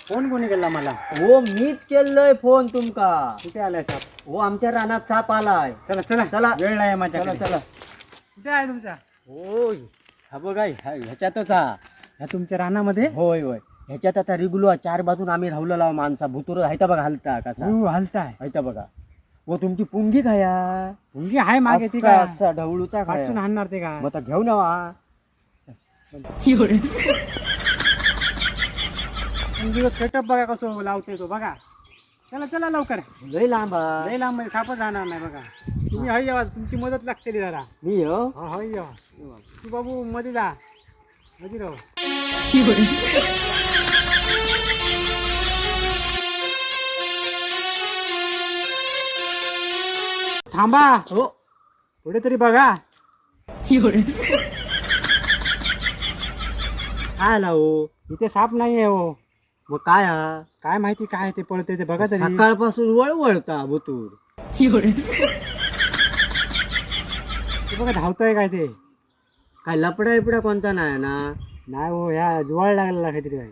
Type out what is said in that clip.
Phone कोणी केला मला? हो मीच केलंय फोन तुमका. कुठे आलाय साप? हो आमच्या रानात साप आलाय. चला चला चला. वेळ नाही चला माझ्याकडे. चला. कुठे आहे तुमचा? होय हा बघा ह्याच्यातच हा. ह्या तुमच्या रानामध्ये? होय होय ह्याच्यात आता रिगुलो चार बाजून आम्ही राहलेला माणसा भुतूर हायता बघा हलता कसा हो हलताय. हायता बघा. व तुमची पुंगी खाया मुलगी आहे मागे ती असा का? असा ढवळूचा खाया पाठसून आणणार ते का? मग आता घेऊ ना वा. मुलगीवर सेटअप बघा कसं लावते तो बघा. चला चला लवकर. लय लांबा लय लांब आहे, सापच राहणार नाही बघा. तुम्ही हय यावा, तुमची मदत लागते जरा. मी हो हय यावा. तू बाबू मध्ये जा, मध्ये राहू. थांबा हो पुढे तरी बघा. काय आला हो इथे साप नाहीये हो. मग काय हा काय माहिती काय ते पळते ते बघा तरी. सकाळपासून वळवळता भुतूर. ते बघा धावतोय काय ते. काय लपडा बिपडा कोणता नाही ना. नाही हो, ह्या जुवाळ लागलेला काहीतरी काय.